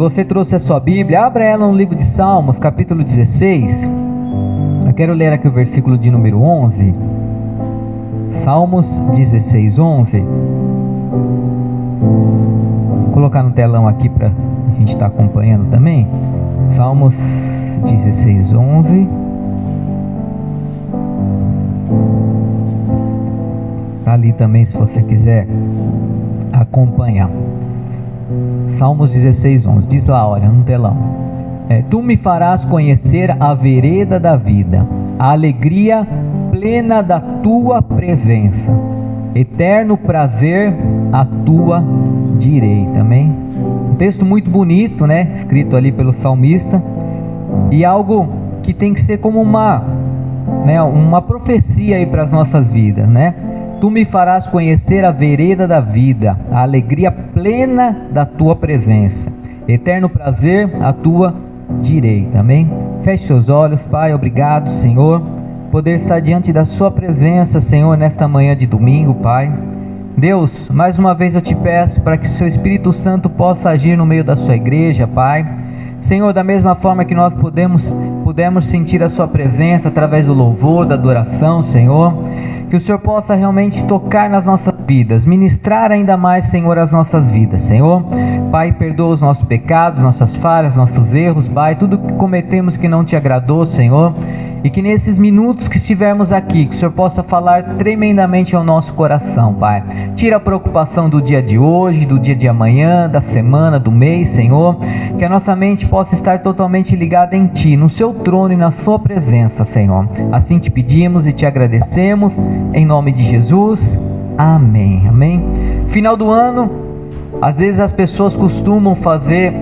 você trouxe a sua Bíblia, abra ela no livro de Salmos, capítulo 16. Eu quero ler aqui o versículo de número 11. Salmos 16, 11. Vou colocar no telão aqui para a gente estar acompanhando também. Salmos 16, 11. Está ali também se você quiser acompanhar. Salmos 16, 11. Diz lá, olha, no telão. Tu me farás conhecer a vereda da vida, a alegria plena da tua presença. Eterno prazer a tua direita. Amém? Um texto muito bonito, né? Escrito ali pelo salmista. E algo que tem que ser como uma profecia aí para as nossas vidas, né? Tu me farás conhecer a vereda da vida, a alegria plena da tua presença. Eterno prazer à tua direita. Amém? Feche seus olhos, Pai. Obrigado, Senhor, poder estar diante da sua presença, Senhor, nesta manhã de domingo, Pai. Deus, mais uma vez eu te peço para que o seu Espírito Santo possa agir no meio da sua igreja, Pai. Senhor, da mesma forma que nós pudemos sentir a sua presença através do louvor, da adoração, Senhor, que o Senhor possa realmente tocar nas nossas vidas, ministrar ainda mais, Senhor, as nossas vidas, Senhor. Pai, perdoa os nossos pecados, nossas falhas, nossos erros, Pai, tudo que cometemos que não te agradou, Senhor. E que nesses minutos que estivermos aqui, que o Senhor possa falar tremendamente ao nosso coração, Pai. Tira a preocupação do dia de hoje, do dia de amanhã, da semana, do mês, Senhor. Que a nossa mente possa estar totalmente ligada em Ti, no Seu trono e na Sua presença, Senhor. Assim te pedimos e te agradecemos, em nome de Jesus. Amém. Amém. Final do ano, às vezes as pessoas costumam fazer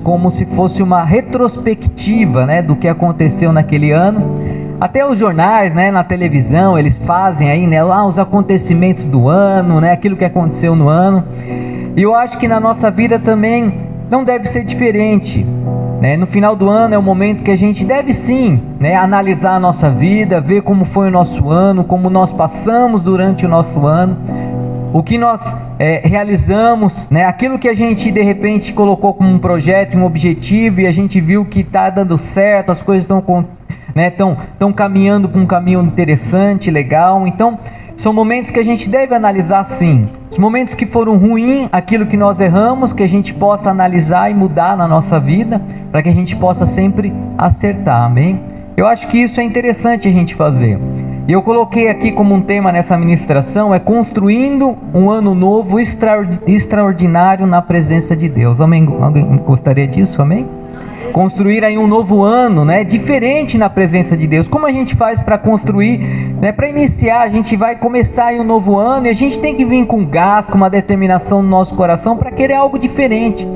como se fosse uma retrospectiva, né, do que aconteceu naquele ano. Até os jornais, né, na televisão, eles fazem aí, né, lá os acontecimentos do ano, né, aquilo que aconteceu no ano. E eu acho que na nossa vida também não deve ser diferente, né? No final do ano é o momento que a gente deve sim, né, analisar a nossa vida, ver como foi o nosso ano, como nós passamos durante o nosso ano, o que nós realizamos, né? Aquilo que a gente de repente colocou como um projeto, um objetivo, e a gente viu que está dando certo, as coisas estão caminhando para um caminho interessante, legal. Então são momentos que a gente deve analisar sim. Os momentos que foram ruins, aquilo que nós erramos, que a gente possa analisar e mudar na nossa vida, para que a gente possa sempre acertar, amém? Eu acho que isso é interessante a gente fazer. E eu coloquei aqui como um tema nessa ministração, construindo um ano novo extraordinário na presença de Deus. Amém? Alguém gostaria disso? Amém? Construir aí um novo ano, né, diferente na presença de Deus. Como a gente faz para construir, né, para iniciar? A gente vai começar aí um novo ano e a gente tem que vir com gás, com uma determinação no nosso coração para querer algo diferente,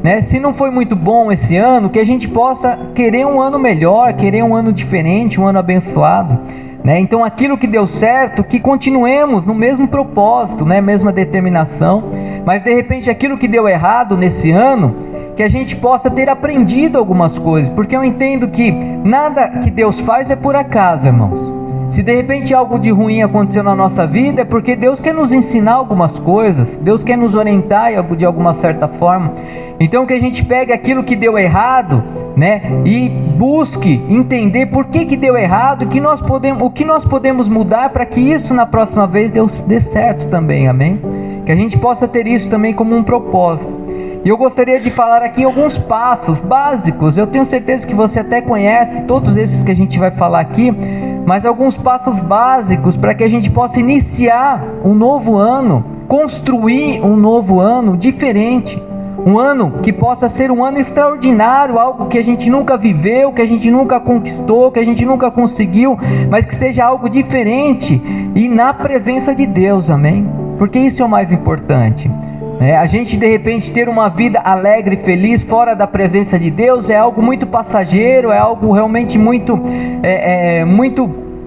né? Se não foi muito bom esse ano, que a gente possa querer um ano melhor, querer um ano diferente, um ano abençoado, né? Então aquilo que deu certo, que continuemos no mesmo propósito, né, mesma determinação. Mas de repente aquilo que deu errado nesse ano, que a gente possa ter aprendido algumas coisas, porque eu entendo que nada que Deus faz é por acaso, irmãos. Se de repente algo de ruim aconteceu na nossa vida, é porque Deus quer nos ensinar algumas coisas, Deus quer nos orientar de alguma certa forma. Então que a gente pegue aquilo que deu errado, né, e busque entender por que deu errado, o que nós podemos mudar para que isso na próxima vez dê certo também, amém? Que a gente possa ter isso também como um propósito. E eu gostaria de falar aqui alguns passos básicos. Eu tenho certeza que você até conhece todos esses que a gente vai falar aqui, mas alguns passos básicos para que a gente possa iniciar um novo ano, construir um novo ano diferente, um ano que possa ser um ano extraordinário, algo que a gente nunca viveu, que a gente nunca conquistou, que a gente nunca conseguiu, mas que seja algo diferente e na presença de Deus, amém? Porque isso é o mais importante. A gente de repente ter uma vida alegre e feliz fora da presença de Deus é algo muito passageiro, é algo realmente muito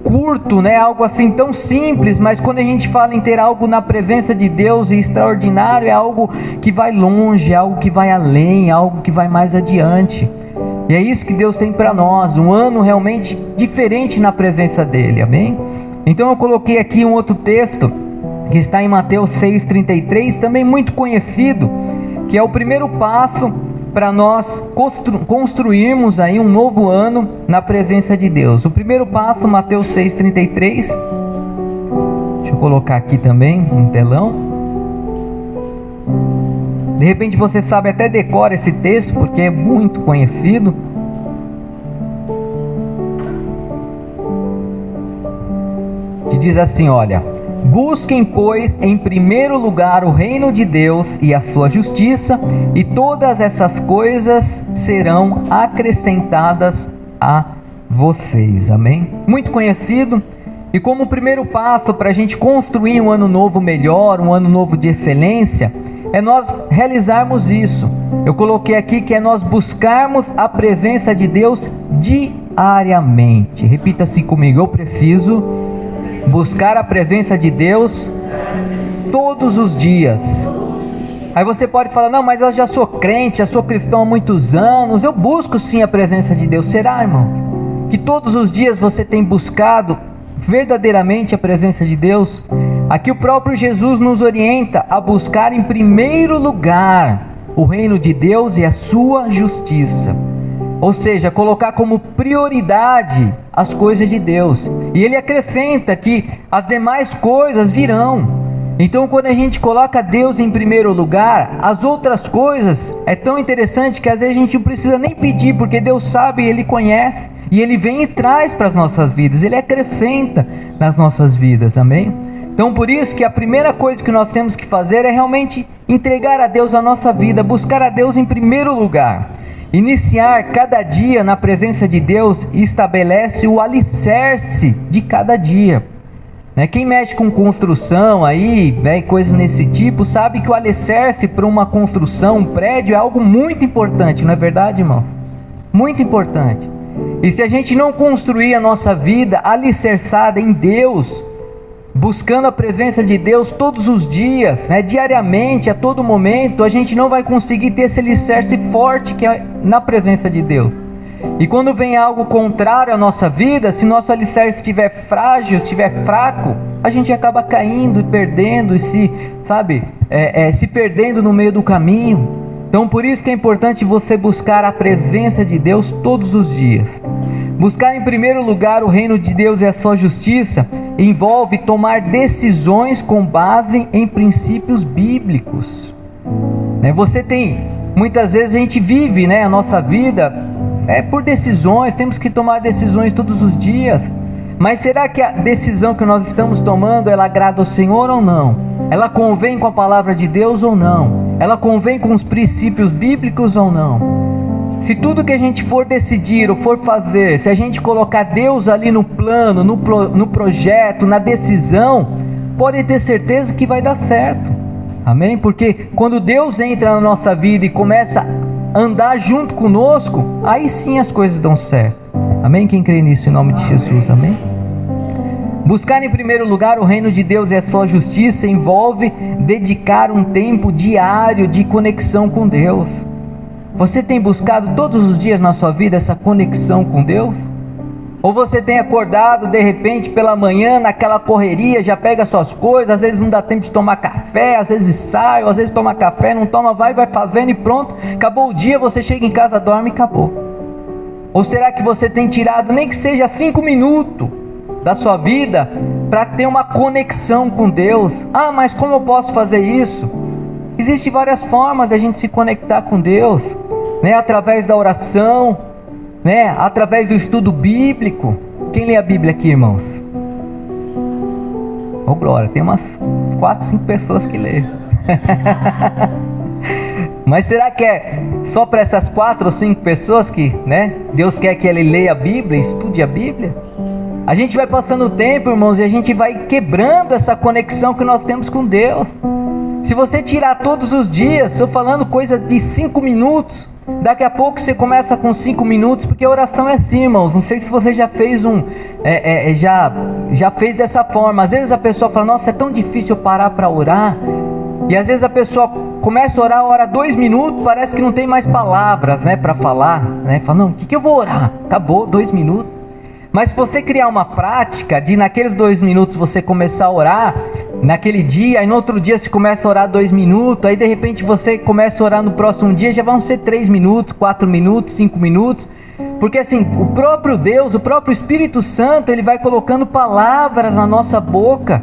curto, né? Algo assim tão simples, mas quando a gente fala em ter algo na presença de Deus e extraordinário, é algo que vai longe, é algo que vai além, é algo que vai mais adiante. E é isso que Deus tem para nós, um ano realmente diferente na presença dele, amém? Então eu coloquei aqui um outro texto que está em Mateus 6,33, também muito conhecido, que é o primeiro passo para nós construirmos aí um novo ano na presença de Deus. O primeiro passo, Mateus 6,33. Deixa eu colocar aqui também no telão. De repente você sabe até decora esse texto, porque é muito conhecido. Que diz assim, olha: busquem, pois, em primeiro lugar o reino de Deus e a sua justiça, e todas essas coisas serão acrescentadas a vocês. Amém? Muito conhecido. E como primeiro passo para a gente construir um ano novo melhor, um ano novo de excelência, é nós realizarmos isso. Eu coloquei aqui que é nós buscarmos a presença de Deus diariamente. Repita-se comigo: eu preciso buscar a presença de Deus todos os dias. Aí você pode falar: não, mas eu já sou crente, já sou cristão há muitos anos. Eu busco sim a presença de Deus. Será, irmãos, que todos os dias você tem buscado verdadeiramente a presença de Deus? Aqui o próprio Jesus nos orienta a buscar em primeiro lugar o reino de Deus e a sua justiça. Ou seja, colocar como prioridade as coisas de Deus. E ele acrescenta que as demais coisas virão. Então, quando a gente coloca Deus em primeiro lugar, as outras coisas, é tão interessante que às vezes a gente não precisa nem pedir, porque Deus sabe, Ele conhece, e Ele vem e traz para as nossas vidas, Ele acrescenta nas nossas vidas, amém? Então, por isso que a primeira coisa que nós temos que fazer é realmente entregar a Deus a nossa vida, buscar a Deus em primeiro lugar. Iniciar cada dia na presença de Deus estabelece o alicerce de cada dia. Quem mexe com construção aí, coisas nesse tipo, sabe que o alicerce para uma construção, um prédio, é algo muito importante, não é verdade, irmãos? Muito importante. E se a gente não construir a nossa vida alicerçada em Deus, buscando a presença de Deus todos os dias, diariamente, a todo momento, a gente não vai conseguir ter esse alicerce forte que é na presença de Deus. E quando vem algo contrário à nossa vida, se nosso alicerce estiver frágil, estiver fraco, a gente acaba caindo e perdendo, e se perdendo no meio do caminho. Então por isso que é importante você buscar a presença de Deus todos os dias. Buscar em primeiro lugar o reino de Deus e a sua justiça envolve tomar decisões com base em princípios bíblicos. Você tem, muitas vezes a gente vive a nossa vida por decisões, temos que tomar decisões todos os dias. Mas será que a decisão que nós estamos tomando, ela agrada ao Senhor ou não? Ela convém com a palavra de Deus ou não? Ela convém com os princípios bíblicos ou não? Se tudo que a gente for decidir ou for fazer, se a gente colocar Deus ali no plano, no projeto, na decisão, pode ter certeza que vai dar certo. Amém? Porque quando Deus entra na nossa vida e começa a andar junto conosco, aí sim as coisas dão certo. Amém? Quem crê nisso em nome de Jesus, amém? Buscar em primeiro lugar o reino de Deus e a sua justiça envolve dedicar um tempo diário de conexão com Deus. Você tem buscado todos os dias na sua vida essa conexão com Deus? Ou você tem acordado de repente pela manhã naquela correria, já pega suas coisas, às vezes não dá tempo de tomar café, às vezes sai, às vezes toma café, não toma, vai fazendo e pronto, acabou o dia, você chega em casa, dorme e acabou. Ou será que você tem tirado nem que seja 5 minutos da sua vida para ter uma conexão com Deus? Ah, mas como eu posso fazer isso? Existem várias formas de a gente se conectar com Deus, através da oração, através do estudo bíblico. Quem lê a Bíblia aqui, irmãos? Oh glória, tem umas 4, 5 pessoas que lê. Mas será que é só para essas 4 ou 5 pessoas que Deus quer que ele leia a Bíblia, estude a Bíblia? A gente vai passando o tempo, irmãos, e a gente vai quebrando essa conexão que nós temos com Deus. Se você tirar todos os dias, estou falando coisa de 5 minutos, daqui a pouco você começa com 5 minutos, porque a oração é assim, irmãos. Não sei se você já fez já fez dessa forma. Às vezes a pessoa fala: nossa, é tão difícil parar para orar. E às vezes a pessoa começa a orar, ora 2 minutos, parece que não tem mais palavras para falar, fala: não, o que eu vou orar? Acabou, 2 minutos. Mas se você criar uma prática de naqueles 2 minutos você começar a orar, naquele dia, aí no outro dia você começa a orar 2 minutos, aí de repente você começa a orar no próximo dia, já vão ser 3 minutos, 4 minutos, 5 minutos, porque assim, o próprio Deus, o próprio Espírito Santo, ele vai colocando palavras na nossa boca,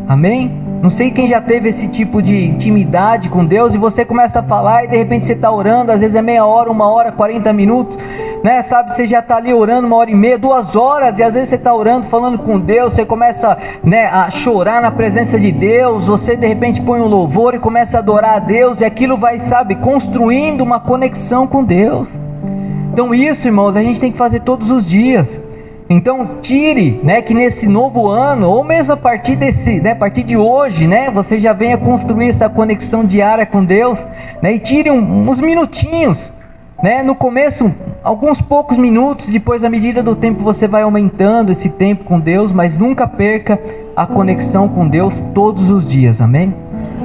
amém? Não sei quem já teve esse tipo de intimidade com Deus, e você começa a falar, e de repente você está orando, às vezes é meia hora, 1 hora, 40 minutos, né? Sabe, você já está ali orando 1h30, 2 horas, e às vezes você está orando, falando com Deus, você começa, né, a chorar na presença de Deus, você de repente põe um louvor e começa a adorar a Deus, e aquilo vai, sabe, construindo uma conexão com Deus. Então isso, irmãos, a gente tem que fazer todos os dias. Então tire, né, que nesse novo ano, ou mesmo a partir desse, né, a partir de hoje, né, você já venha construir essa conexão diária com Deus, né, e tire uns minutinhos, né, no começo, alguns poucos minutos, depois à medida do tempo você vai aumentando esse tempo com Deus, mas nunca perca a conexão com Deus todos os dias, amém?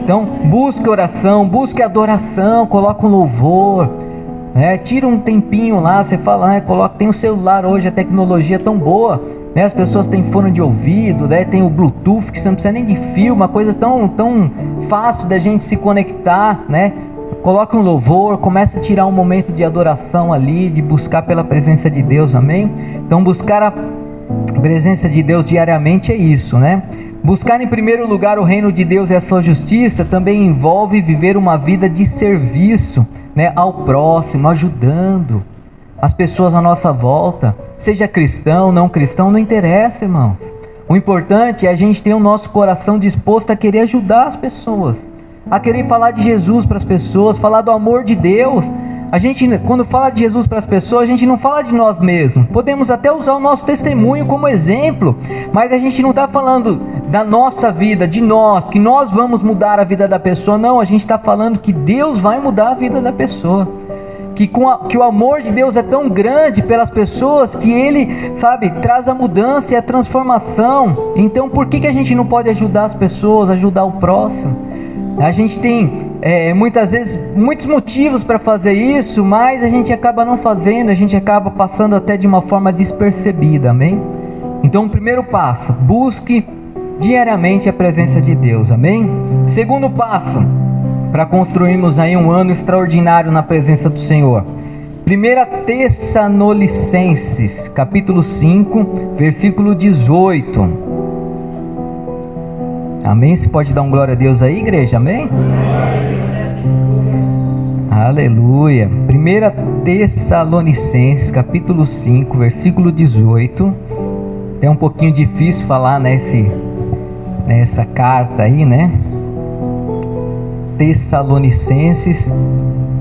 Então busque oração, busque adoração, coloque um louvor, né? Tira um tempinho lá, você fala, né? Coloca, tem o celular hoje, a tecnologia é tão boa, né? As pessoas têm fone de ouvido, né? Tem o Bluetooth, que você não precisa nem de fio, uma coisa tão fácil da gente se conectar, né? Coloca um louvor, começa a tirar um momento de adoração ali, de buscar pela presença de Deus, amém? Então buscar a presença de Deus diariamente é isso, né? Buscar em primeiro lugar o reino de Deus e a sua justiça também envolve viver uma vida de serviço, né, ao próximo, ajudando as pessoas à nossa volta, seja cristão, não cristão, não interessa, irmãos. O importante é a gente ter o nosso coração disposto a querer ajudar as pessoas, a querer falar de Jesus para as pessoas, falar do amor de Deus. A gente, quando fala de Jesus para as pessoas, a gente não fala de nós mesmos. Podemos até usar o nosso testemunho como exemplo, mas a gente não está falando da nossa vida, de nós, que nós vamos mudar a vida da pessoa. Não, a gente está falando que Deus vai mudar a vida da pessoa, que o amor de Deus é tão grande pelas pessoas, que Ele, sabe, traz a mudança e a transformação. Então por que a gente não pode ajudar as pessoas, ajudar o próximo? A gente tem muitas vezes muitos motivos para fazer isso, mas a gente acaba não fazendo, a gente acaba passando até de uma forma despercebida, amém? Então o primeiro passo, busque diariamente a presença de Deus, amém? Segundo passo, para construirmos aí um ano extraordinário na presença do Senhor, 1 Tessalonicenses, capítulo 5, versículo 18. Amém? Você pode dar um glória a Deus aí, igreja? Amém? Aleluia. 1 Tessalonicenses, capítulo 5, versículo 18. É um pouquinho difícil falar nessa carta aí, né? Tessalonicenses,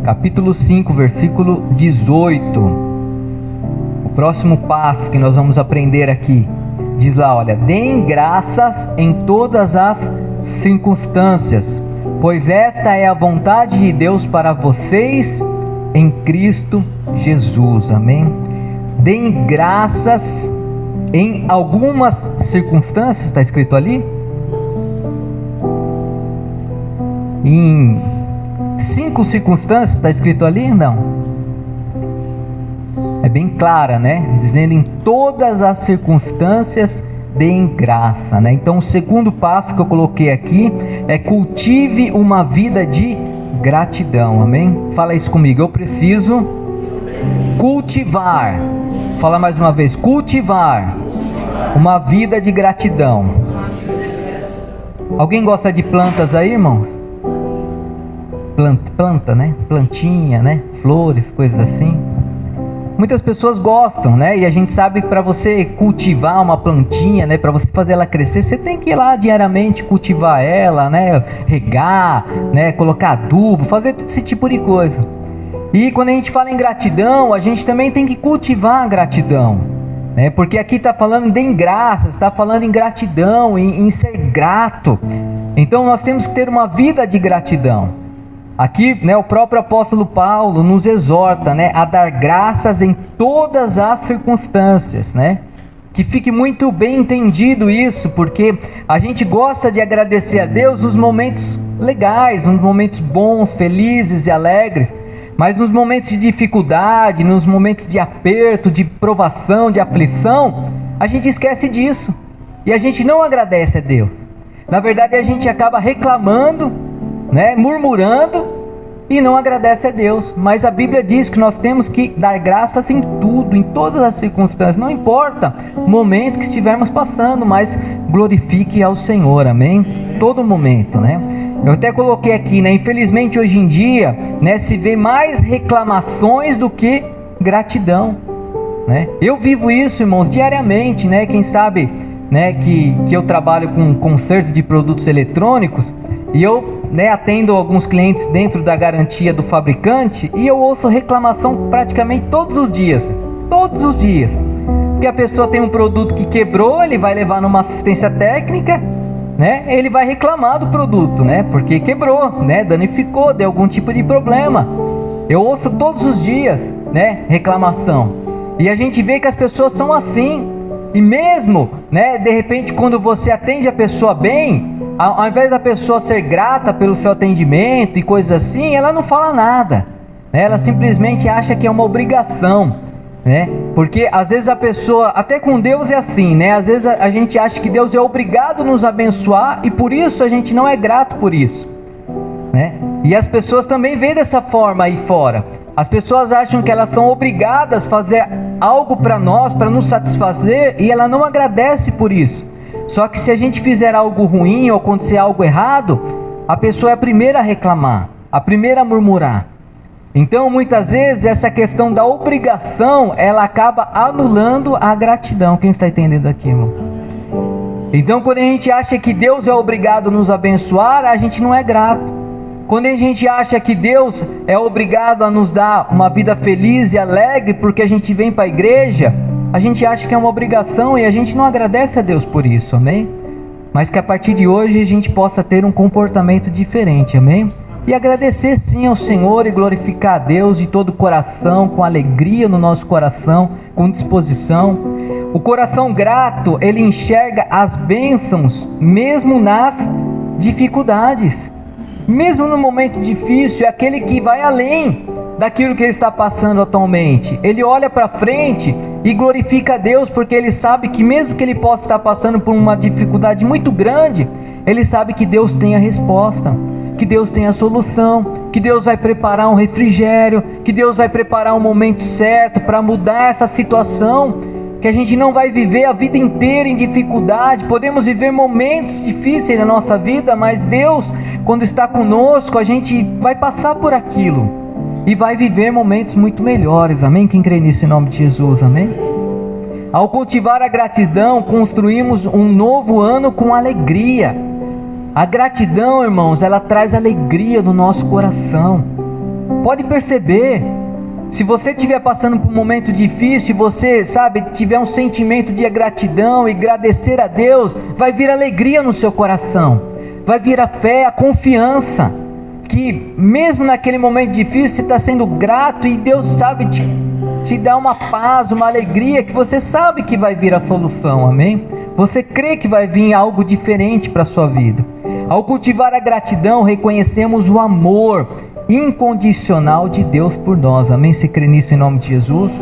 capítulo 5, versículo 18. O próximo passo que nós vamos aprender aqui diz lá, olha, deem graças em todas as circunstâncias, pois esta é a vontade de Deus para vocês em Cristo Jesus, amém? Deem graças em algumas circunstâncias, está escrito ali? Em 5 circunstâncias, está escrito ali? Não. É bem clara, né? Dizendo em todas as circunstâncias deem graça, né? Então o segundo passo que eu coloquei aqui é cultive uma vida de gratidão, amém? Fala isso comigo, eu preciso cultivar, fala mais uma vez, cultivar uma vida de gratidão. Alguém gosta de plantas aí, irmãos? Planta, né? Plantinha, né? Flores, coisas assim. Muitas pessoas gostam, né? E a gente sabe que para você cultivar uma plantinha, né? Para você fazer ela crescer, você tem que ir lá diariamente cultivar ela, né? Regar, né? Colocar adubo, fazer todo esse tipo de coisa. E quando a gente fala em gratidão, a gente também tem que cultivar a gratidão, né? Porque aqui está falando de graças, está falando em gratidão, em ser grato. Então nós temos que ter uma vida de gratidão. Aqui, né, o próprio apóstolo Paulo nos exorta, né, a dar graças em todas as circunstâncias, né? Que fique muito bem entendido isso, porque a gente gosta de agradecer a Deus nos momentos legais, nos momentos bons, felizes e alegres, mas nos momentos de dificuldade, nos momentos de aperto, de provação, de aflição, a gente esquece disso e a gente não agradece a Deus. Na verdade a gente acaba reclamando, né, murmurando e não agradece a Deus. Mas a Bíblia diz que nós temos que dar graças em tudo, em todas as circunstâncias, não importa o momento que estivermos passando, mas glorifique ao Senhor, amém? Todo momento, né? Eu até coloquei aqui, né? Infelizmente hoje em dia, né, se vê mais reclamações do que gratidão, né? Eu vivo isso, irmãos, diariamente, né? Quem sabe, né, que eu trabalho com conserto de produtos eletrônicos e eu, né, atendo alguns clientes dentro da garantia do fabricante e eu ouço reclamação praticamente todos os dias, porque a pessoa tem um produto que quebrou, ele vai levar numa assistência técnica, né, ele vai reclamar do produto, né, porque quebrou, né, danificou, deu algum tipo de problema. Eu ouço todos os dias, né, reclamação, e a gente vê que as pessoas são assim, e mesmo, né, de repente quando você atende a pessoa bem, ao invés da pessoa ser grata pelo seu atendimento e coisas assim, ela não fala nada, né? Ela simplesmente acha que é uma obrigação, né? Porque às vezes a pessoa, até com Deus é assim, né? Às vezes a gente acha que Deus é obrigado a nos abençoar e por isso a gente não é grato por isso, né? E as pessoas também veem dessa forma aí fora. As pessoas acham que elas são obrigadas a fazer algo para nós, para nos satisfazer, e ela não agradece por isso. Só que se a gente fizer algo ruim ou acontecer algo errado, a pessoa é a primeira a reclamar, a primeira a murmurar. Então muitas vezes essa questão da obrigação, ela acaba anulando a gratidão. Quem está entendendo aqui, irmão? Então quando a gente acha que Deus é obrigado a nos abençoar, a gente não é grato. Quando a gente acha que Deus é obrigado a nos dar uma vida feliz e alegre porque a gente vem para a igreja, a gente acha que é uma obrigação e a gente não agradece a Deus por isso, amém? Mas que a partir de hoje a gente possa ter um comportamento diferente, amém? E agradecer sim ao Senhor e glorificar a Deus de todo o coração, com alegria no nosso coração, com disposição. O coração grato, ele enxerga as bênçãos mesmo nas dificuldades. Mesmo no momento difícil, é aquele que vai além daquilo que ele está passando atualmente. Ele olha para frente e glorifica a Deus, porque ele sabe que mesmo que ele possa estar passando por uma dificuldade muito grande, ele sabe que Deus tem a resposta, que Deus tem a solução, que Deus vai preparar um refrigério, que Deus vai preparar um momento certo para mudar essa situação, que a gente não vai viver a vida inteira em dificuldade. Podemos viver momentos difíceis na nossa vida, mas Deus, quando está conosco, a gente vai passar por aquilo e vai viver momentos muito melhores, amém? Quem crê nisso em nome de Jesus, amém? Ao cultivar a gratidão, construímos um novo ano com alegria. A gratidão, irmãos, ela traz alegria no nosso coração. Pode perceber, se você estiver passando por um momento difícil, você, sabe, tiver um sentimento de gratidão e agradecer a Deus, vai vir alegria no seu coração, vai vir a fé, a confiança, que mesmo naquele momento difícil você está sendo grato e Deus sabe te dar uma paz, uma alegria, que você sabe que vai vir a solução, amém? Você crê que vai vir algo diferente para a sua vida. Ao cultivar a gratidão, reconhecemos o amor incondicional de Deus por nós, amém? Você crê nisso em nome de Jesus?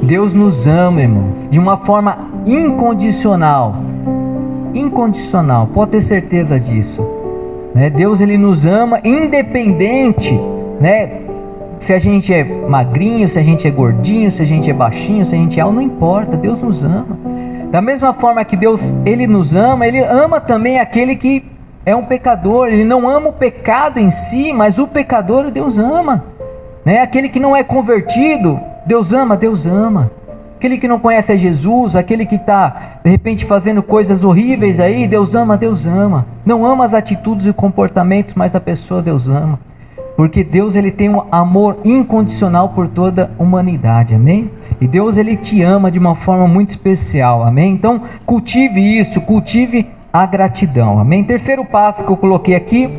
Deus nos ama, irmãos, de uma forma incondicional, pode ter certeza disso. Deus, ele nos ama independente, né, se a gente é magrinho, se a gente é gordinho, se a gente é baixinho, se a gente é alto, não importa, Deus nos ama. Da mesma forma que Deus, ele nos ama, ele ama também aquele que é um pecador. Ele não ama o pecado em si, mas o pecador Deus ama, né? Aquele que não é convertido, Deus ama. Aquele que não conhece a Jesus, aquele que está de repente fazendo coisas horríveis aí, Deus ama. Não ama as atitudes e comportamentos, mas a pessoa Deus ama, porque Deus, ele tem um amor incondicional por toda a humanidade, amém? E Deus, ele te ama de uma forma muito especial, amém? Então cultive isso, cultive a gratidão, amém? Terceiro passo que eu coloquei aqui,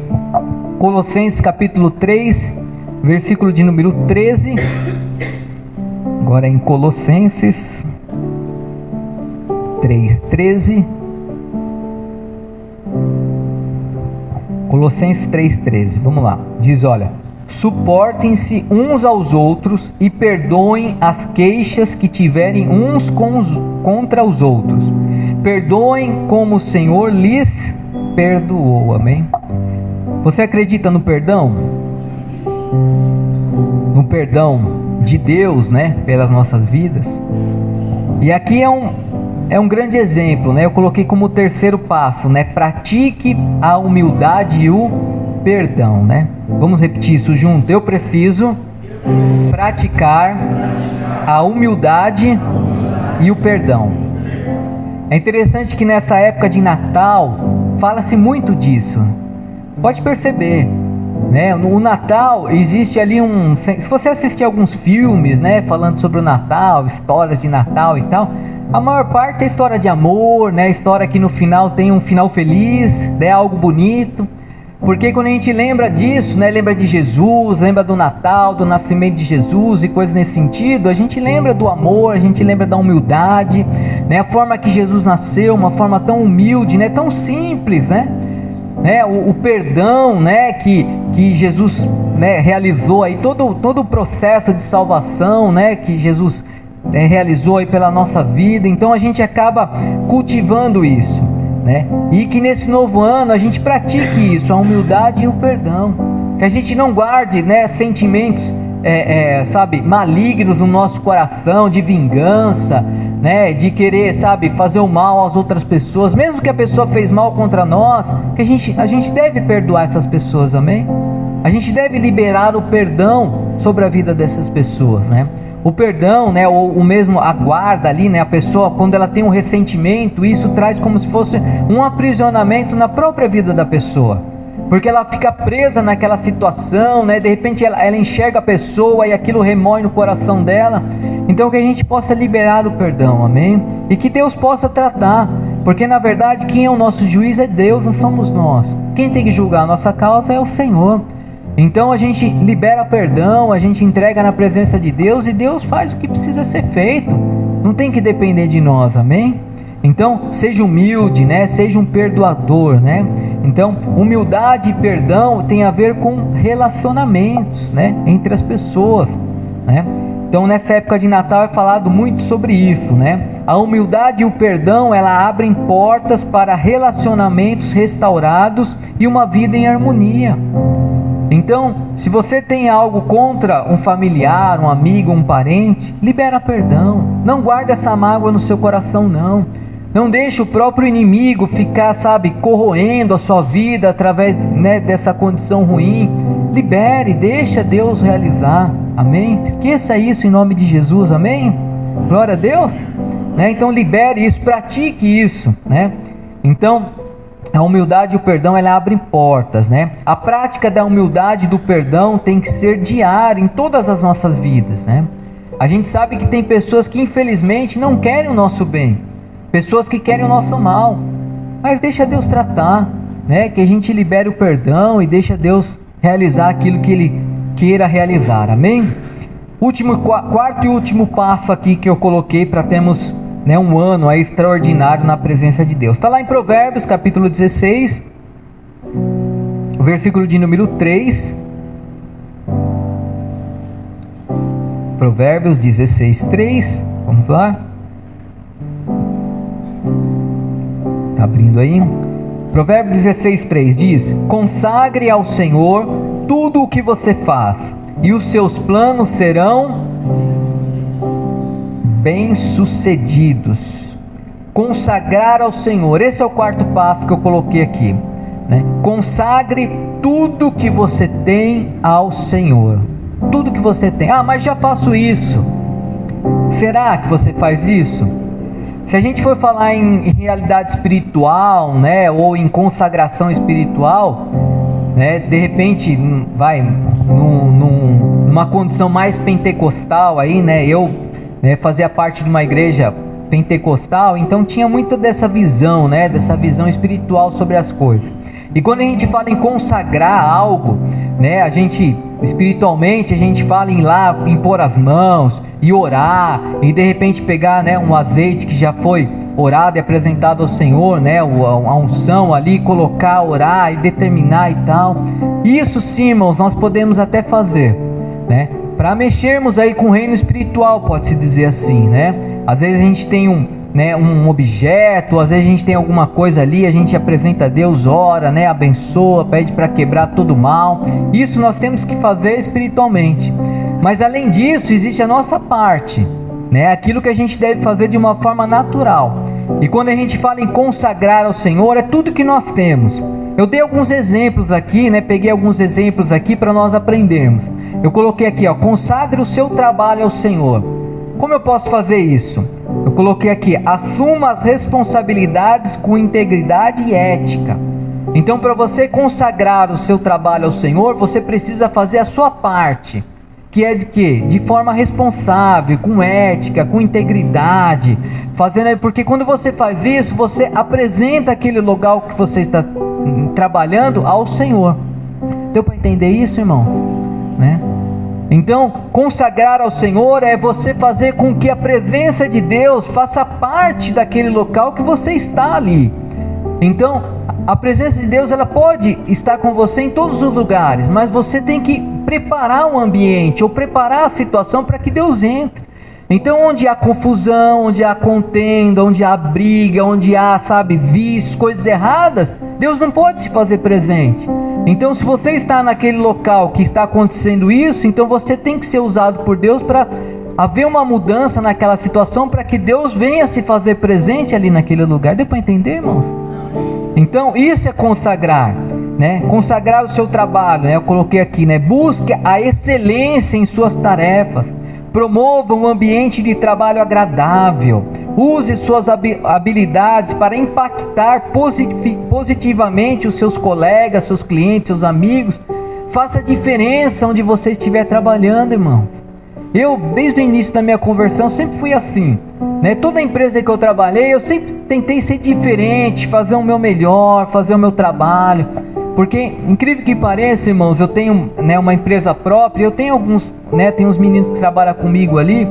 Colossenses capítulo 3, versículo de número 13. Agora em Colossenses 3:13. Colossenses 3:13, vamos lá. Diz, olha: suportem-se uns aos outros e perdoem as queixas que tiverem uns contra os outros. Perdoem como o Senhor lhes perdoou, amém? Você acredita no perdão? No perdão de Deus, né, pelas nossas vidas? E aqui é um grande exemplo, né? Eu coloquei como terceiro passo, né? Pratique a humildade e o perdão, né? Vamos repetir isso junto. Eu preciso praticar a humildade e o perdão. É interessante que nessa época de Natal fala-se muito disso. Você pode perceber, né? No Natal existe ali se você assistir alguns filmes, né, falando sobre o Natal, histórias de Natal e tal, a maior parte é história de amor, né? História que no final tem um final feliz, né? Algo bonito. Porque quando a gente lembra disso, né? Lembra de Jesus, lembra do Natal, do nascimento de Jesus e coisas nesse sentido, a gente lembra do amor, a gente lembra da humildade, né? A forma que Jesus nasceu, uma forma tão humilde, né? Tão simples, né? O perdão, né? Que Jesus, né, realizou aí, todo o processo de salvação, né? Que Jesus realizou aí pela nossa vida. Então a gente acaba cultivando isso, né? E que nesse novo ano a gente pratique isso, a humildade e o perdão, que a gente não guarde, né, sentimentos sabe, malignos no nosso coração, de vingança, né, de querer, sabe, fazer o mal às outras pessoas, mesmo que a pessoa fez mal contra nós, que a gente deve perdoar essas pessoas, amém? A gente deve liberar o perdão sobre a vida dessas pessoas, né? O perdão, né, ou o mesmo a guarda ali, né, a pessoa quando ela tem um ressentimento, isso traz como se fosse um aprisionamento na própria vida da pessoa, porque ela fica presa naquela situação, né, de repente ela enxerga a pessoa e aquilo remói no coração dela. Então que a gente possa liberar o perdão, amém? E que Deus possa tratar, porque na verdade quem é o nosso juiz é Deus, não somos nós. Quem tem que julgar a nossa causa é o Senhor. Então a gente libera perdão, a gente entrega na presença de Deus e Deus faz o que precisa ser feito. Não tem que depender de nós, amém? Então seja humilde, né? Seja um perdoador, né? Então humildade e perdão tem a ver com relacionamentos, né? Entre as pessoas, né? Então nessa época de Natal é falado muito sobre isso, né? A humildade e o perdão, ela abrem portas para relacionamentos restaurados e uma vida em harmonia. Então, se você tem algo contra um familiar, um amigo, um parente, libera perdão. Não guarda essa mágoa no seu coração, não. Não deixe o próprio inimigo ficar, sabe, corroendo a sua vida através, né, dessa condição ruim. Libere, deixa Deus realizar. Amém? Esqueça isso em nome de Jesus, amém? Glória a Deus. Né? Então libere isso, pratique isso, né? Então a humildade e o perdão, ela abre portas, né? A prática da humildade e do perdão tem que ser diária em todas as nossas vidas, né? A gente sabe que tem pessoas que infelizmente não querem o nosso bem, pessoas que querem o nosso mal, mas deixa Deus tratar, né? Que a gente libere o perdão e deixa Deus realizar aquilo que Ele queira realizar, amém? Quarto e último passo aqui que eu coloquei para termos, né, um ano aí extraordinário na presença de Deus. Está lá em Provérbios capítulo 16, versículo de número 3. Provérbios 16, 3. Vamos lá. Está abrindo aí. Provérbios 16, 3 diz: consagre ao Senhor tudo o que você faz, e os seus planos serão bem-sucedidos. Consagrar ao Senhor, esse é o quarto passo que eu coloquei aqui, né? Consagre tudo que você tem ao Senhor. Tudo que você tem. Ah, mas já faço isso. Será que você faz isso? Se a gente for falar em realidade espiritual, né, ou em consagração espiritual, né, de repente vai numa condição mais pentecostal aí, né? Eu, né, fazia parte de uma igreja pentecostal, então tinha muito dessa visão, né, dessa visão espiritual sobre as coisas. E quando a gente fala em consagrar algo, né, a gente espiritualmente a gente fala em lá impor as mãos e orar e de repente pegar, né, um azeite que já foi orado e apresentado ao Senhor, né, a unção ali, colocar, orar e determinar e tal. Isso sim, irmãos, nós podemos até fazer, né, para mexermos aí com o reino espiritual, pode-se dizer assim, né? Às vezes a gente tem né, um objeto, às vezes a gente tem alguma coisa ali, a gente apresenta a Deus, ora, né, abençoa, pede para quebrar todo o mal. Isso nós temos que fazer espiritualmente. Mas além disso, existe a nossa parte, né, aquilo que a gente deve fazer de uma forma natural. E quando a gente fala em consagrar ao Senhor, é tudo que nós temos. Eu dei alguns exemplos aqui, né, peguei alguns exemplos aqui para nós aprendermos. Eu coloquei aqui, ó, consagre o seu trabalho ao Senhor. Como eu posso fazer isso? Eu coloquei aqui, assuma as responsabilidades com integridade e ética. Então, para você consagrar o seu trabalho ao Senhor, você precisa fazer a sua parte, que é de quê? De forma responsável, com ética, com integridade, fazendo, porque quando você faz isso, você apresenta aquele local que você está trabalhando ao Senhor. Deu para entender isso, irmãos? Né? Então, consagrar ao Senhor é você fazer com que a presença de Deus faça parte daquele local que você está ali. Então, a presença de Deus, ela pode estar com você em todos os lugares, mas você tem que preparar o ambiente ou preparar a situação para que Deus entre. Então, onde há confusão, onde há contenda, onde há briga, onde há, vícios, coisas erradas, Deus não pode se fazer presente. Então, se você está naquele local que está acontecendo isso, então você tem que ser usado por Deus para haver uma mudança naquela situação, para que Deus venha se fazer presente ali naquele lugar. Deu para entender, irmãos? Então, isso é consagrar, né? Consagrar o seu trabalho, né? Eu coloquei aqui, né? Busque a excelência em suas tarefas. Promova um ambiente de trabalho agradável. Use suas habilidades para impactar positivamente os seus colegas, seus clientes, seus amigos. Faça a diferença onde você estiver trabalhando, irmãos. Eu, desde o início da minha conversão, sempre fui assim, né? Toda empresa que eu trabalhei, eu sempre tentei ser diferente, fazer o meu melhor, fazer o meu trabalho. Porque, incrível que pareça, irmãos, eu tenho, né, uma empresa própria, eu tenho alguns, né, tem uns meninos que trabalham comigo ali,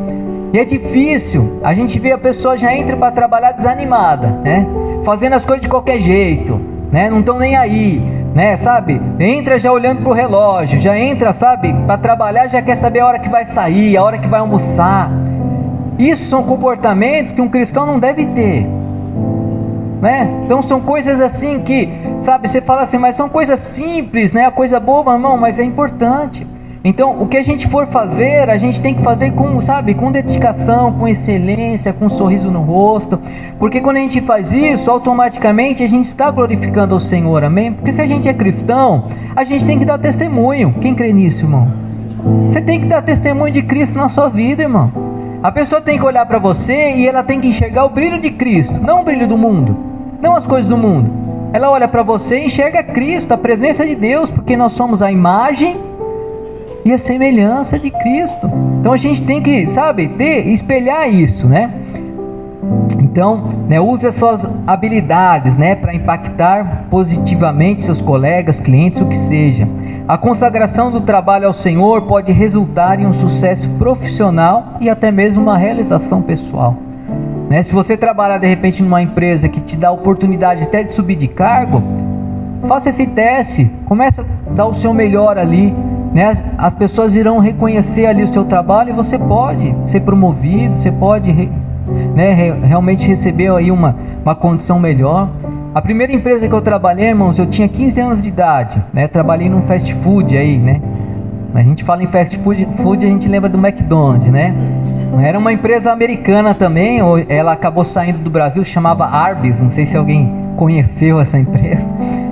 e é difícil, a gente vê a pessoa já entra para trabalhar desanimada, né, fazendo as coisas de qualquer jeito, né, não estão nem aí, né, entra já olhando pro relógio, já entra, para trabalhar, já quer saber a hora que vai sair, a hora que vai almoçar. Isso são comportamentos que um cristão não deve ter, né? Então são coisas assim que, você fala assim, mas são coisas simples, né? A coisa boba, irmão, mas é importante. Então, o que a gente for fazer, a gente tem que fazer com, com dedicação, com excelência, com um sorriso no rosto, porque quando a gente faz isso, automaticamente a gente está glorificando ao Senhor, amém? Porque se a gente é cristão, a gente tem que dar testemunho. Quem crê nisso, irmão? Você tem que dar testemunho de Cristo na sua vida, irmão. A pessoa tem que olhar para você e ela tem que enxergar o brilho de Cristo, não o brilho do mundo, não as coisas do mundo. Ela olha para você e enxerga Cristo, a presença de Deus, porque nós somos a imagem e a semelhança de Cristo. Então a gente tem que, espelhar isso, né? Então, né, use as suas habilidades, né, para impactar positivamente seus colegas, clientes, o que seja. A consagração do trabalho ao Senhor pode resultar em um sucesso profissional e até mesmo uma realização pessoal, né? Se você trabalhar de repente numa empresa que te dá a oportunidade até de subir de cargo, faça esse teste, comece a dar o seu melhor ali, né? As pessoas irão reconhecer ali o seu trabalho e você pode ser promovido, você pode realmente receber aí uma condição melhor. A primeira empresa que eu trabalhei, irmãos, eu tinha 15 anos de idade, né? Trabalhei num fast food aí, né? A gente fala em fast food, a gente lembra do McDonald's, né? Era uma empresa americana também, ela acabou saindo do Brasil, chamava Arby's, não sei se alguém conheceu essa empresa,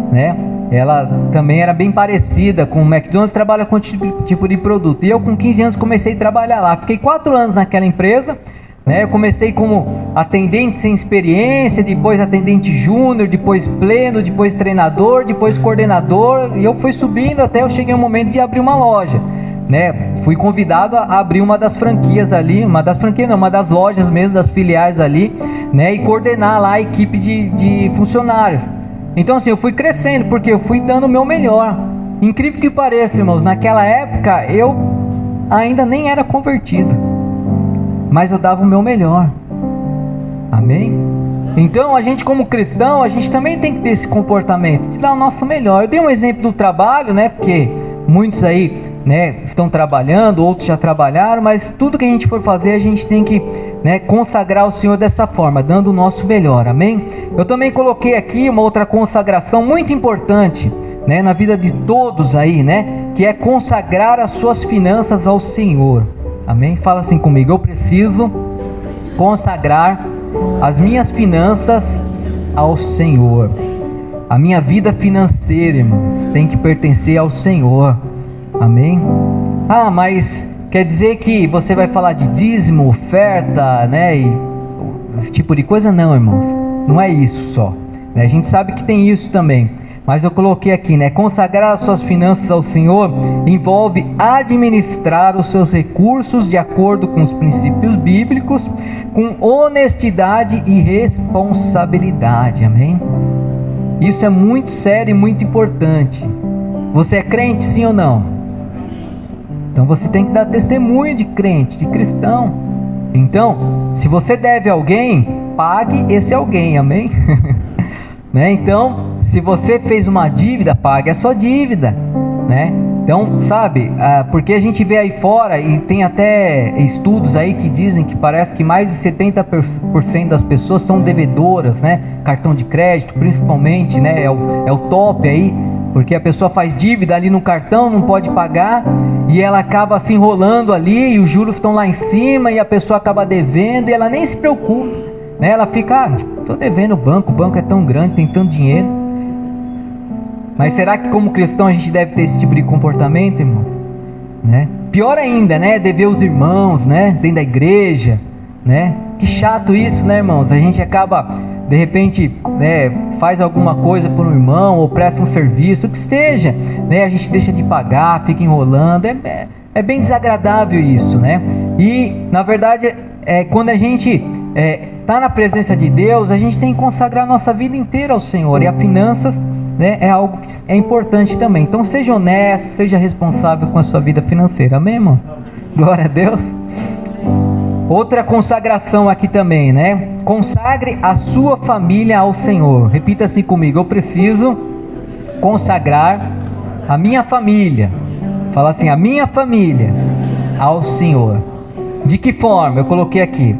né? Ela também era bem parecida com o McDonald's, trabalha com tipo de produto. E eu com 15 anos comecei a trabalhar lá, fiquei 4 anos naquela empresa, né? Eu comecei como atendente sem experiência, depois atendente júnior, depois pleno, depois treinador, depois coordenador, e eu fui subindo até eu cheguei ao momento de abrir uma loja, né? Fui convidado a abrir uma das franquias ali, uma das lojas mesmo, das filiais ali, né? E coordenar lá a equipe de funcionários. Então assim, eu fui crescendo, porque eu fui dando o meu melhor. Incrível que pareça, irmãos, naquela época eu ainda nem era convertido, mas eu dava o meu melhor, amém? Então a gente como cristão, a gente também tem que ter esse comportamento, de dar o nosso melhor. Eu dei um exemplo do trabalho, né? Porque muitos aí né, estão trabalhando, outros já trabalharam, mas tudo que a gente for fazer, a gente tem que, né, consagrar ao Senhor dessa forma, dando o nosso melhor, amém? Eu também coloquei aqui uma outra consagração muito importante, né, na vida de todos aí, né, que é consagrar as suas finanças ao Senhor, amém? Fala assim comigo: eu preciso consagrar as minhas finanças ao Senhor. A minha vida financeira, irmãos, tem que pertencer ao Senhor, amém? Ah, mas quer dizer que você vai falar de dízimo, oferta, né, e esse tipo de coisa? Não, irmãos, não é isso só, né? A gente sabe que tem isso também, mas eu coloquei aqui, né, consagrar as suas finanças ao Senhor envolve administrar os seus recursos de acordo com os princípios bíblicos, com honestidade e responsabilidade, amém? Isso é muito sério e muito importante. Você é crente, sim ou não? Então você tem que dar testemunho de crente, de cristão. Então, se você deve a alguém, pague esse alguém, amém? Né? Então, se você fez uma dívida, pague a sua dívida, né? Então, sabe, porque a gente vê aí fora, e tem até estudos aí que dizem que parece que mais de 70% das pessoas são devedoras, né? Cartão de crédito, principalmente, né? É o top aí, porque a pessoa faz dívida ali no cartão, não pode pagar, e ela acaba se enrolando ali, e os juros estão lá em cima, e a pessoa acaba devendo, e ela nem se preocupa, né? Ela fica, estou devendo o banco é tão grande, tem tanto dinheiro. Mas será que como cristão a gente deve ter esse tipo de comportamento, irmãos? Né? Pior ainda, né? Dever os irmãos, né? Dentro da igreja, né? Que chato isso, né, irmãos? A gente acaba, de repente, né, faz alguma coisa por um irmão, ou presta um serviço, o que seja, né? A gente deixa de pagar, fica enrolando, é bem desagradável isso, né? E, na verdade, quando a gente está na presença de Deus, a gente tem que consagrar nossa vida inteira ao Senhor, e as finanças, né, é algo que é importante também. Então seja honesto, seja responsável com a sua vida financeira, amém, irmão? Glória a Deus. Outra consagração aqui também, né? Consagre a sua família ao Senhor. Repita assim comigo: eu preciso consagrar a minha família. Fala assim: a minha família ao Senhor. De que forma? Eu coloquei aqui: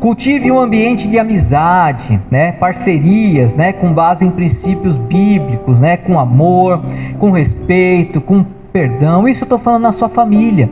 cultive um ambiente de amizade, né? Parcerias, né? Com base em princípios bíblicos, né? Com amor, com respeito, com perdão. Isso eu estou falando na sua família,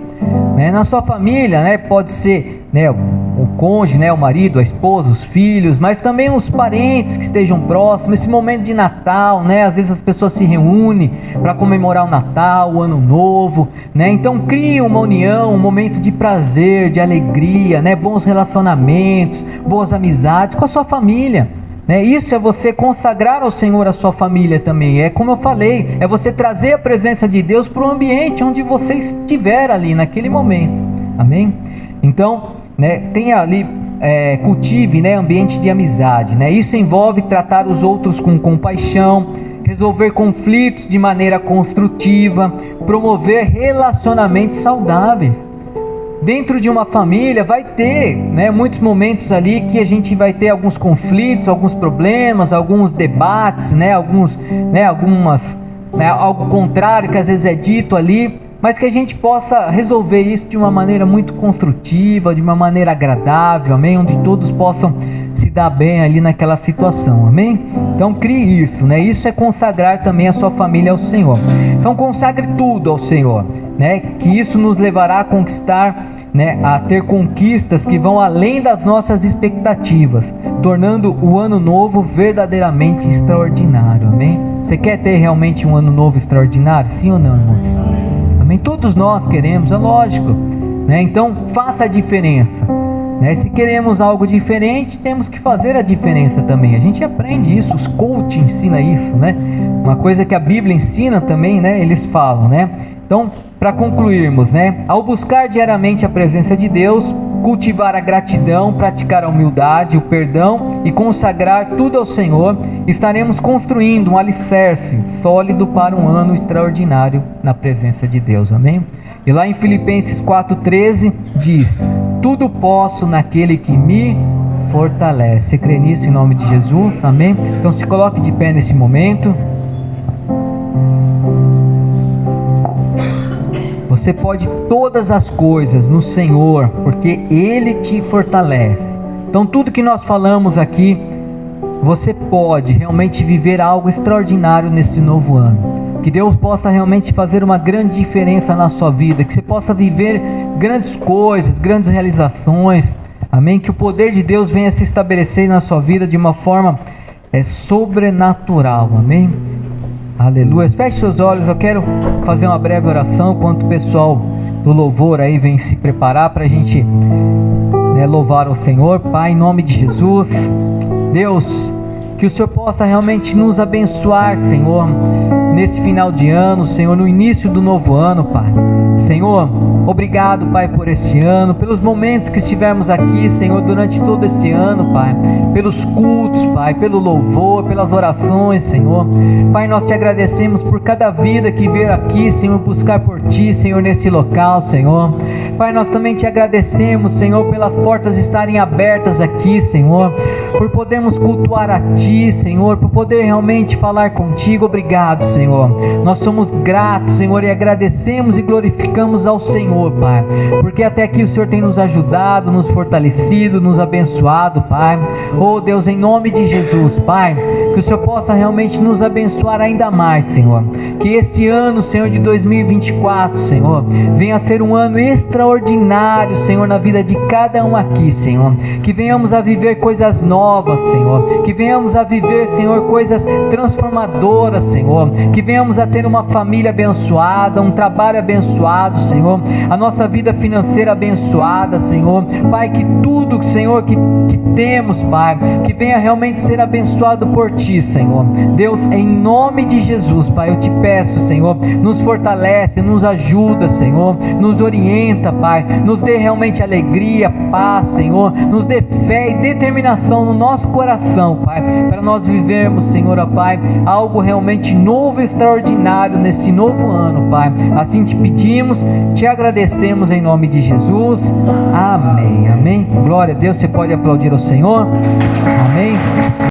né? Na sua família, né? Pode ser, né, o cônjuge, né? O marido, a esposa, os filhos, mas também os parentes que estejam próximos. Esse momento de Natal, né? Às vezes as pessoas se reúnem para comemorar o Natal, o Ano Novo, né? Então crie uma união, um momento de prazer, de alegria, né? Bons relacionamentos, boas amizades com a sua família, né? Isso é você consagrar ao Senhor a sua família também. É como eu falei, é você trazer a presença de Deus para o ambiente onde você estiver ali naquele momento, amém? Então, né, tenha ali, cultive, né, ambiente de amizade, né? Isso envolve tratar os outros com compaixão, resolver conflitos de maneira construtiva, promover relacionamentos saudáveis. Dentro de uma família vai ter, né, muitos momentos ali que a gente vai ter alguns conflitos, alguns problemas, alguns debates, né, algumas, né, algo contrário que às vezes é dito ali, mas que a gente possa resolver isso de uma maneira muito construtiva, de uma maneira agradável, amém? Onde todos possam se dar bem ali naquela situação, amém? Então crie isso, né? Isso é consagrar também a sua família ao Senhor. Então consagre tudo ao Senhor, né? Que isso nos levará a conquistar, né? A ter conquistas que vão além das nossas expectativas, tornando o ano novo verdadeiramente extraordinário, amém? Você quer ter realmente um ano novo extraordinário? Sim ou não, irmãos? Amém? Todos nós queremos, é lógico, né? Então faça a diferença, né? Se queremos algo diferente, temos que fazer a diferença também. A gente aprende isso, os coach ensinam isso, né? Uma coisa que a Bíblia ensina também, né? Eles falam, né? Então, para concluirmos, né? Ao buscar diariamente a presença de Deus, cultivar a gratidão, praticar a humildade, o perdão e consagrar tudo ao Senhor, estaremos construindo um alicerce sólido para um ano extraordinário na presença de Deus, amém? E lá em Filipenses 4,13 diz: tudo posso naquele que me fortalece. Você crê nisso em nome de Jesus, amém? Então se coloque de pé nesse momento. Você você pode todas as coisas no Senhor, porque Ele te fortalece. Então tudo que nós falamos aqui, você pode realmente viver algo extraordinário nesse novo ano. Que Deus possa realmente fazer uma grande diferença na sua vida, que você possa viver grandes coisas, grandes realizações, amém? Que o poder de Deus venha se estabelecer na sua vida de uma forma sobrenatural, amém? Aleluia. Feche seus olhos, eu quero fazer uma breve oração, enquanto o pessoal do louvor aí vem se preparar para a gente louvar ao Senhor. Pai, em nome de Jesus, Deus, que o Senhor possa realmente nos abençoar, Senhor, nesse final de ano, Senhor, no início do novo ano, Pai. Senhor, obrigado, Pai, por este ano, pelos momentos que estivemos aqui, Senhor, durante todo esse ano, Pai, pelos cultos, Pai, pelo louvor, pelas orações, Senhor. Pai, nós te agradecemos por cada vida que veio aqui, Senhor, buscar por Ti, Senhor, nesse local, Senhor. Pai, nós também te agradecemos, Senhor, pelas portas estarem abertas aqui, Senhor, por podermos cultuar a Ti, Senhor, por poder realmente falar contigo. Obrigado, Senhor. Nós somos gratos, Senhor, e agradecemos e glorificamos ao Senhor, Pai, porque até aqui o Senhor tem nos ajudado, nos fortalecido, nos abençoado, Pai. Oh Deus, em nome de Jesus, Pai, que o Senhor possa realmente nos abençoar ainda mais, Senhor. Que este ano, Senhor, de 2024, Senhor, venha a ser um ano extraordinário, Senhor, na vida de cada um aqui, Senhor. Que venhamos a viver coisas novas, Senhor. Que venhamos a viver, Senhor, coisas transformadoras, Senhor. Que venhamos a ter uma família abençoada, um trabalho abençoado, Senhor. A nossa vida financeira abençoada, Senhor. Pai, que tudo, Senhor, que temos, Pai, que venha realmente ser abençoado por Ti, Senhor. Deus, em nome de Jesus, Pai, eu te peço, Senhor, nos fortalece, nos ajuda, Senhor, nos orienta, Pai, nos dê realmente alegria, paz, Senhor, nos dê fé e determinação no nosso coração, Pai, para nós vivermos, Senhor, ó Pai, algo realmente novo e extraordinário neste novo ano, Pai. Assim te pedimos, te agradecemos em nome de Jesus. Amém, amém. Glória a Deus. Você pode aplaudir ao Senhor. Amém.